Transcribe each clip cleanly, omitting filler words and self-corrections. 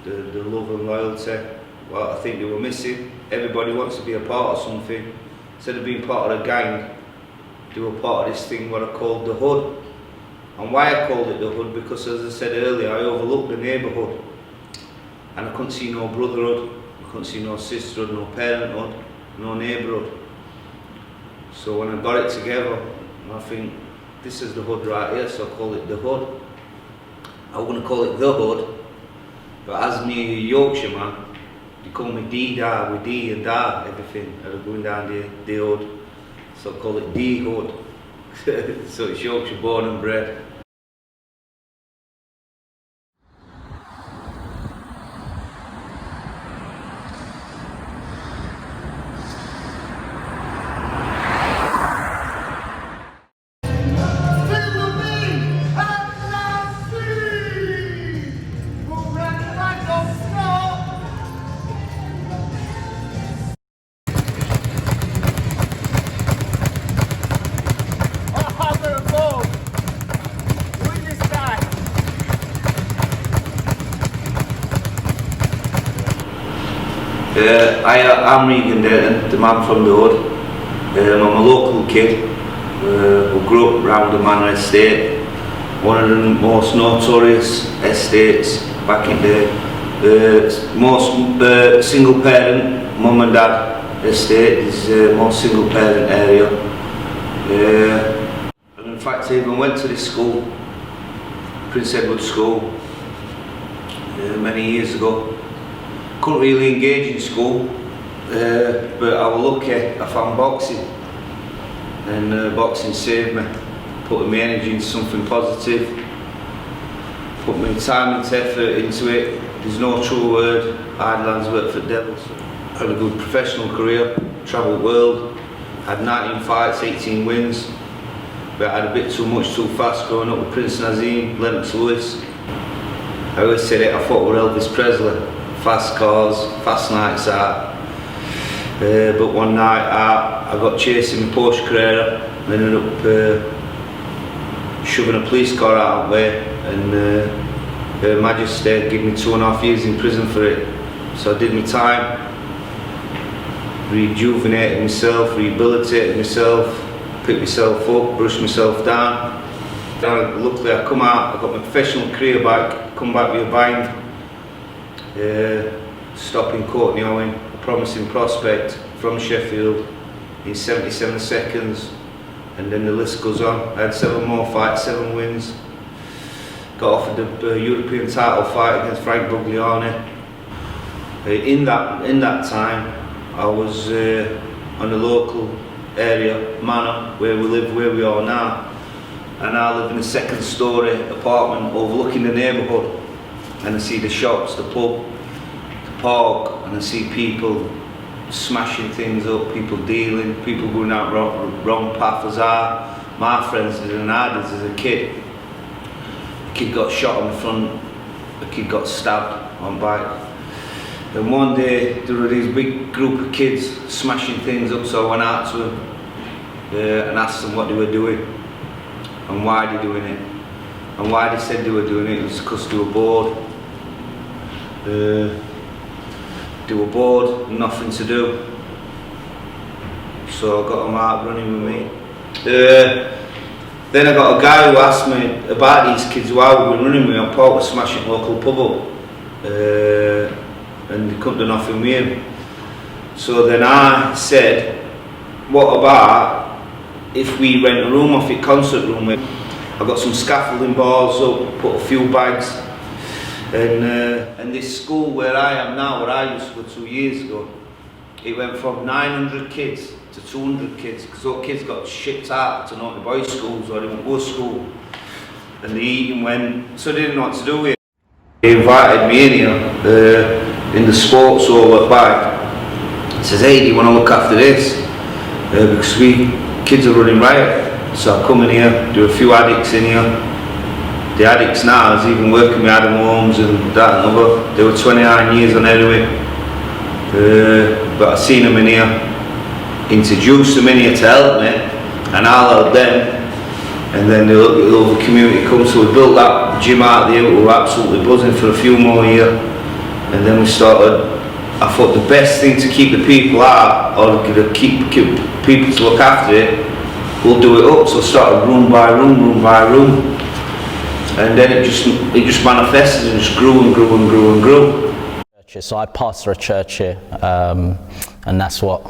the love and loyalty, what I think they were missing. Everybody wants to be a part of something. Instead of being part of a gang, they were part of this thing what I called the hood. And why I called it the hood, because as I said earlier, I overlooked the neighbourhood. And I couldn't see no brotherhood, I couldn't see no sisterhood, no parenthood, no neighbourhood. So when I got it together, I think this is the hood right here, so I call it the hood. I wouldn't call it the hood, but as me a Yorkshire man, they call me D-Dar, with D and Dar, everything, going down the hood. So I call it D-Hood. So it's Yorkshire born and bred. I'm Regan Dayton, the man from the hood. I'm a local kid who grew up around the Manor estate, one of the most notorious estates back in the most single parent, mum and dad estate is the most single parent area. And in fact I even went to this school, Prince Edward School, many years ago. Couldn't really engage in school, but I was lucky I found boxing, and boxing saved me, putting my energy into something positive, put my time and effort into it. There's no true word, idle hands work for devils. I had a good professional career, travelled the world, had 19 fights, 18 wins, but I had a bit too much too fast growing up with Prince Nazim, Lennox Lewis. I always said it, I fought with Elvis Presley. Fast cars, fast nights out. But one night I got chasing my Porsche Carrera and ended up shoving a police car out of the way, and Her Majesty gave me 2.5 years in prison for it. So I did my time, rejuvenated myself, rehabilitated myself, picked myself up, brushed myself down. Luckily I come out, I got my professional career back, come back with a bind. Stopping Courtney Owen, a promising prospect from Sheffield, in 77 seconds, and then the list goes on. I had 7 more fights, 7 wins. Got offered the European title fight against Frank Buglioni. In that time, I was on the local area, Manor, where we live, where we are now, and I live in a 2nd story apartment overlooking the neighbourhood. And I see the shops, the pub, the park, and I see people smashing things up, people dealing, people going out wrong path as my friends did and I did as a kid. A kid got shot on the front, a kid got stabbed on bike. And one day there were these big group of kids smashing things up, so I went out to them and asked them what they were doing and why they were doing it. And why they said they were doing it was because they were bored. They were bored, nothing to do. So I got them out running with me. Then I got a guy who asked me about these kids why we were running with me. I thought we were smashing local pub up. And they couldn't do nothing with him. So then I said, what about if we rent a room off your concert room? I got some scaffolding bars up, put a few bags, and this school where I am now, where I used to go 2 years ago, it went from 900 kids to 200 kids, because all kids got shipped out to naughty boys schools or they went to school, and the eating went, so they didn't know what to do with it. They invited me in here, in the sports hall at back. He says, hey, do you want to look after this? Because kids are running riot. So I come in here, there are a few addicts in here. The addicts now is even working with Adam Holmes and that and other. They were 29 years on heroin. But I seen them in here, introduced them in here to help me, and I'll help them. And then the other community comes, so we built that gym out there, we were absolutely buzzing for a few more years. And then we started, I thought the best thing to keep the people out, or to keep people to look after it, we'll do it up. So I started room by room. And then it just manifested and just grew and grew and grew and grew. So I pastor a church here, and that's why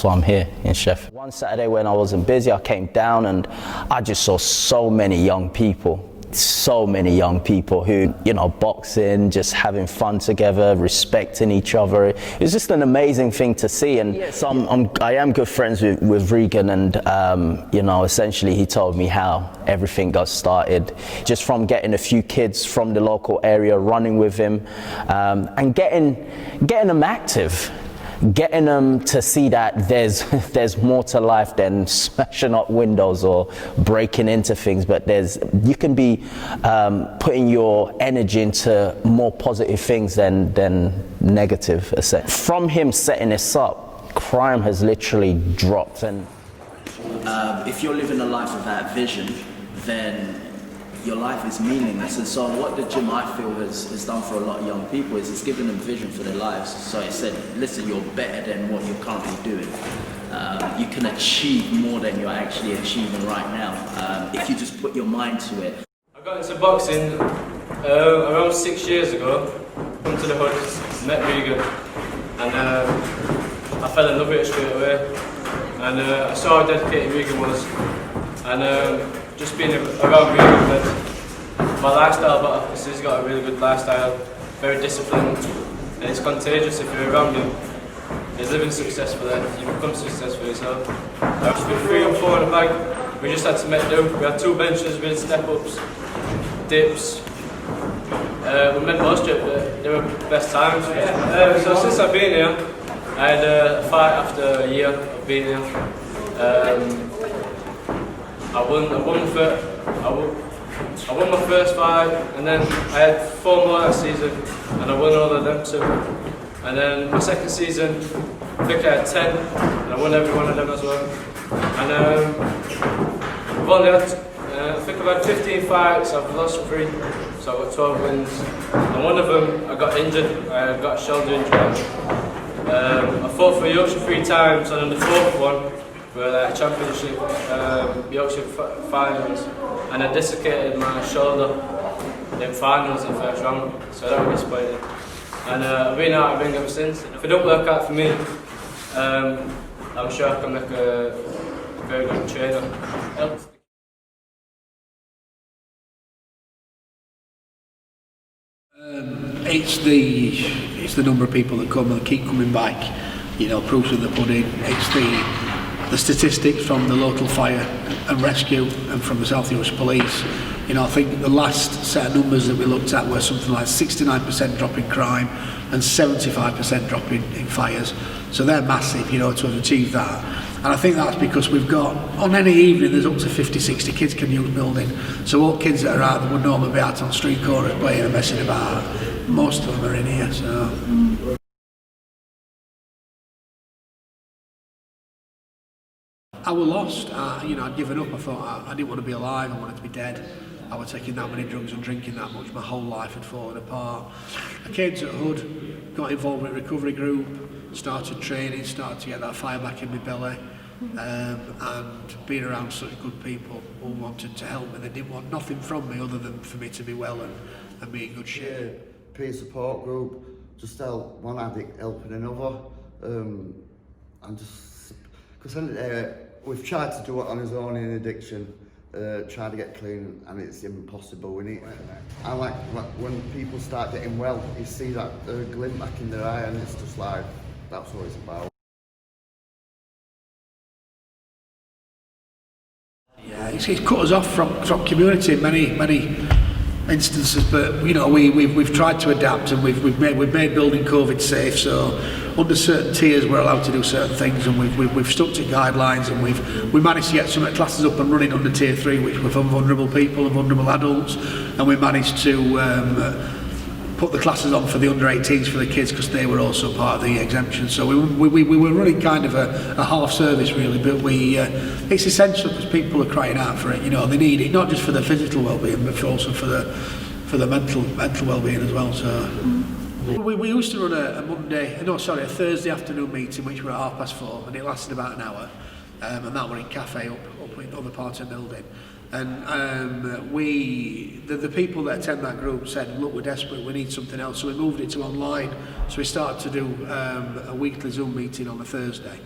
I'm here in Sheffield. One Saturday when I wasn't busy, I came down and I just saw so many young people who, you know, boxing, just having fun together, respecting each other. It was just an amazing thing to see. And so I am good friends with Regan, and you know, essentially he told me how everything got started, just from getting a few kids from the local area running with him, and getting them active. Getting them to see that there's more to life than smashing up windows or breaking into things, but you can be putting your energy into more positive things than negative. From him setting this up, crime has literally dropped. And if you're living a life without vision, then your life is meaningless. And so what the gym, I feel, has done for a lot of young people is it's given them vision for their lives. So it said, listen, you're better than what you're currently doing. You can achieve more than you're actually achieving right now, if you just put your mind to it. I got into boxing around 6 years ago. Come to the hood, met Regan, and I fell in love with it straight away. And I saw how dedicated Regan was, and just being around Regan, my lifestyle, but he's got a really good lifestyle, very disciplined, and it's contagious if you're around him. He's living successfully, you become successful yourself. I was with 3 and 4 in the bag, we just had to make do. We had 2 benches, we did step-ups, dips. We made most of it, but they were best times. So since I've been here, I had a fight after a year of being here. I won my first fight, and then I had 4 more that season, and I won all of them too. And then my second season, I think I had 10, and I won every one of them as well. And I've only had, I think I've had 15 fights, I've lost 3, so I've got 12 wins. And one of them, I got injured, I got a shoulder injury. I fought for Yorkshire 3 times, and then the 4th one, for the championship Yorkshire finals, and I dislocated my shoulder in finals in first round, so that was disappointing. And I've been out of the ring ever since. If it don't work out for me, I'm sure I can make a very good trainer. It's the number of people that come and keep coming back, you know, proofs of the pudding. It's the statistics from the local fire and rescue and from the South Yorkshire Police. You know, I think the last set of numbers that we looked at were something like 69% drop in crime and 75% drop in fires. So they're massive, you know, to have achieved that. And I think that's because we've got, on any evening, there's up to 50, 60 kids can use building. So all kids that are out that would normally be out on street corners playing and messing about, most of them are in here, so. I was lost. You know, I'd given up. I thought I didn't want to be alive. I wanted to be dead. I was taking that many drugs and drinking that much. My whole life had fallen apart. I came to Hood, got involved with a recovery group, started training, started to get that fire back in my belly, and being around such good people who wanted to help me. They didn't want nothing from me other than for me to be well and be in good shape. Peer support group, just help one addict helping another, and just because we've tried to do it on his own in addiction, try to get clean, and it's impossible. I like when people start getting well, you see that glint back in their eye, and it's just like, that's what it's about. Yeah, it's cut us off from community in many instances, but you know we've tried to adapt, and we've made building COVID safe. So under certain tiers we're allowed to do certain things, and we've stuck to guidelines, and we managed to get some classes up and running under tier 3, which were for vulnerable people and vulnerable adults, and we managed to put the classes on for the under 18s for the kids because they were also part of the exemption. So we were running kind of a half service really, but it's essential because people are crying out for it. You know, they need it not just for the physical well-being, but also for the mental well-being as well. So. We used to run a Thursday afternoon meeting which were at 4:30, and it lasted about an hour, and that were in cafe up in other parts of the building. And the people that attend that group said, look, we're desperate, we need something else, so we moved it to online. So we started to do a weekly Zoom meeting on a Thursday,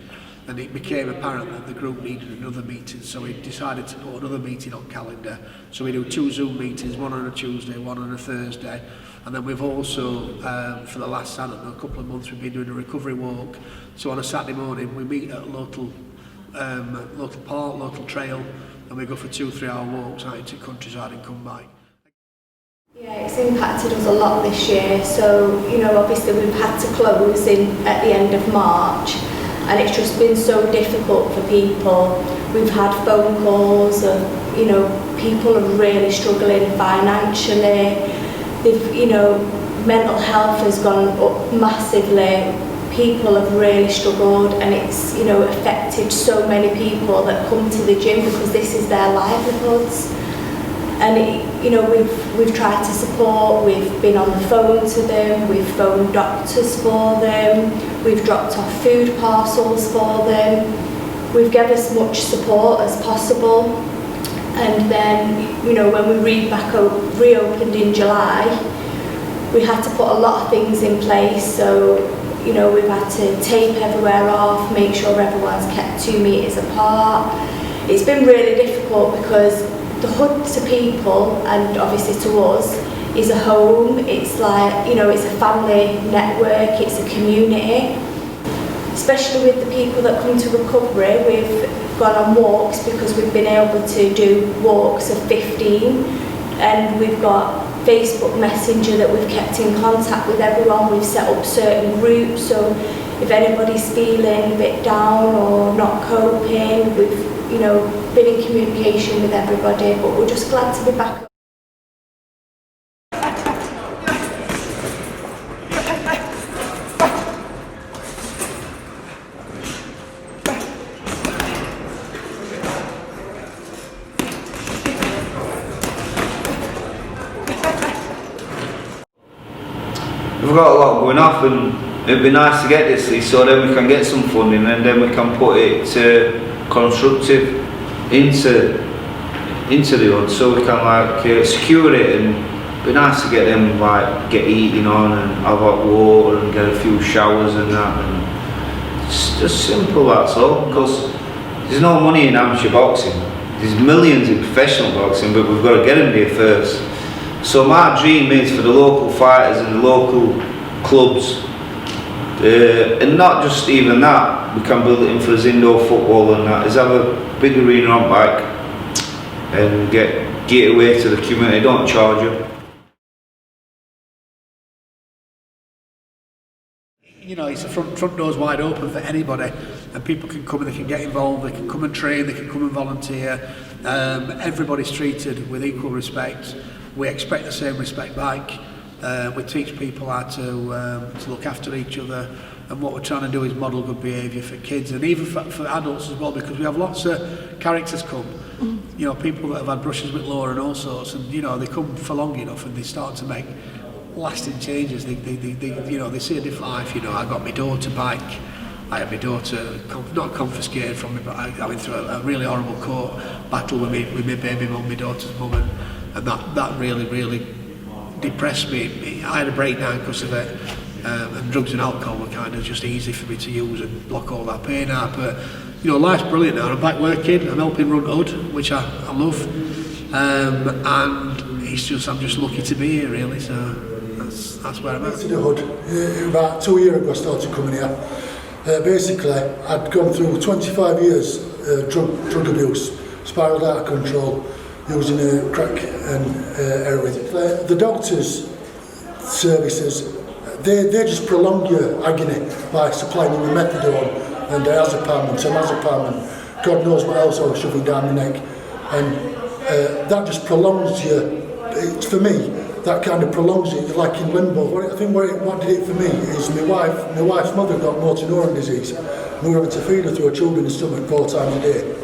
and it became apparent that the group needed another meeting, so we decided to put another meeting on calendar. So we do 2 Zoom meetings, one on a Tuesday, one on a Thursday. And then we've also, for the last, I don't know, a couple of months, we've been doing a recovery walk. So on a Saturday morning, we meet at a local park, local trail, and we go for 2-3 hour walks out into countryside and come back. Yeah, it's impacted us a lot this year. So, obviously we've had to close at the end of March, and it's just been so difficult for people. We've had phone calls of, people are really struggling financially. Mental health has gone up massively. People have really struggled, and it's affected so many people that come to the gym because this is their livelihoods. And we've tried to support. We've been on the phone to them. We've phoned doctors for them. We've dropped off food parcels for them. We've given as much support as possible. And then when we reopened in July, we had to put a lot of things in place. So we've had to tape everywhere off, make sure everyone's kept 2 meters apart. It's been really difficult because the hood to people, and obviously to us, is a home. It's like, it's a family network, it's a community. Especially with the people that come to recovery, we've gone on walks because we've been able to do walks of 15, and we've got Facebook Messenger that we've kept in contact with everyone. We've set up certain groups, so if anybody's feeling a bit down or not coping, we've been in communication with everybody, but we're just glad to be back. We've got a lot going off, and it'd be nice to get this so then we can get some funding, and then we can put it constructive into the hood, so we can secure it, and it'd be nice to get them get eating on and have hot water and get a few showers and that, and it's just simple, that's all, because there's no money in amateur boxing. There's millions in professional boxing, but we've got to get them there first. So my dream is for the local fighters and the local clubs, and not just even that, we can build it in for the indoor football and that, is have a big arena on back and get away to the community, don't charge them. It's the front door's wide open for anybody, and people can come and they can get involved, they can come and train, they can come and volunteer. Everybody's treated with equal respect. We expect the same respect back. We teach people how to look after each other, and what we're trying to do is model good behaviour for kids and even for adults as well, because we have lots of characters come. People that have had brushes with law and all sorts, and they come for long enough and they start to make lasting changes. They see a different life. I got my daughter back. I had my daughter not confiscated from me, but I went through a really horrible court battle with my baby mum, my daughter's mum, and that really depressed me. I had a breakdown because of it, and drugs and alcohol were kind of just easy for me to use and block all that pain out. But life's brilliant now. I'm back working. I'm helping run HUD, which I love, and I'm just lucky to be here, really. So that's where I'm at. To the HUD about 2 years ago. I started coming here. Basically, I'd gone through 25 years drug abuse, spiralled out of control, using crack and heroin. The doctors' services, they just prolong your agony by supplying you with methadone and diazepam and temazepam and God knows what else I was shoving down my neck, and that just prolongs you. For me, that kind of prolongs it. You're like in limbo. I think what did it for me is my wife's mother got motor neuron disease. We were having to feed her through her children's stomach 4 times a day,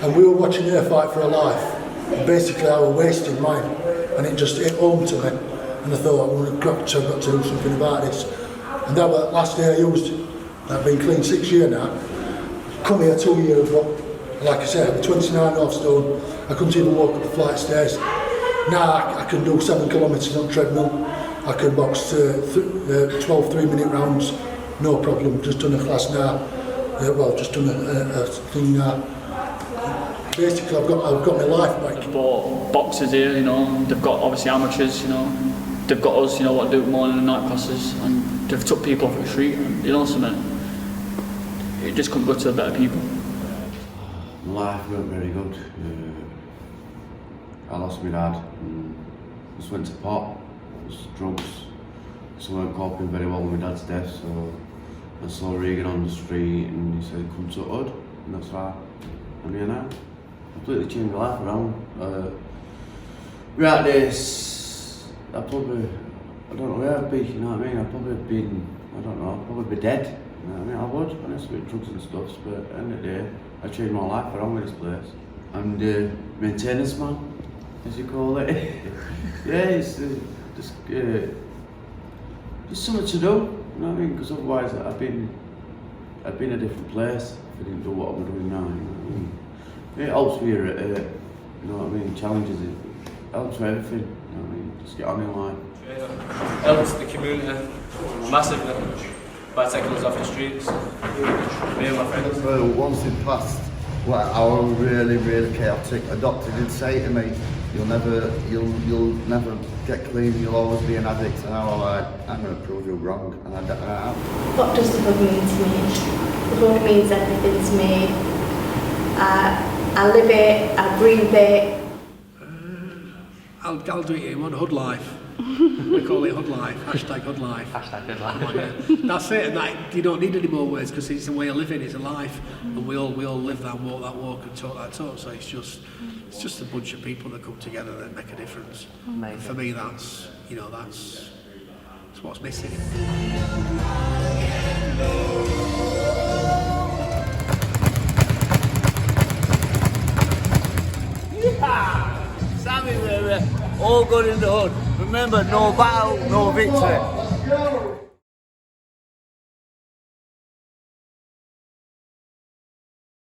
and we were watching her fight for her life. And basically, I was wasting mine, and it hit home to me. and I thought I've got to do something about this. And that was last day I used, I've been clean 6 years now. Come here 2 years ago, like I said, I'm 29.5 stone, I couldn't even walk up a flight of stairs. Now I can do 7 kilometres on treadmill, I can box 12 3-minute rounds, no problem, just done a class now, just done a thing now. Basically I've got my life back. They've bought boxers here, you know, they've got obviously amateurs, you know, they've got us, you know, what do morning and night classes, and they've took people off the street, and you know something, it just couldn't go to better people. Life weren't very good. I lost my dad and just went to pot, just drugs, so I weren't coping very well with my dad's death, so I saw Regan on the street and he said come to Hood, and that's right, I'm here now. Completely changed my life around. Without this, I don't know where I'd be, you know what I mean? I'd probably have been, I don't know, I'd probably be dead, you know what I mean? I would, honestly, with drugs and stuff, but at the end of the day, I changed my life around with this place. I'm the maintenance man, as you call it. Yeah, it's just something to do, you know what I mean? Because otherwise I'd been a different place if I didn't do what I'm doing now, you know what I mean? It helps me, you know what I mean, challenges it, helps with everything, you know what I mean, just get on in life. Helps the community massively by taking us off the streets, me and my friends. Well, once it passed, our really chaotic, a doctor did say to me, you'll never get clean, you'll always be an addict, and I was like, I'm going to prove you wrong, and I am. What does the hood mean to me? The hood means everything to me. I live it, I breathe it. I'll do it in one, hood life. We call it hood life, hashtag hood life. Hashtag hood life. Oh, yeah. That's it, and that, you don't need any more words because it's a way of living, it's a life, and we all live that walk and talk that talk, so it's just a bunch of people that come together that make a difference. Amazing. And for me that's what's missing. Sammy, baby. All good in the hood. Remember, no battle, no victory.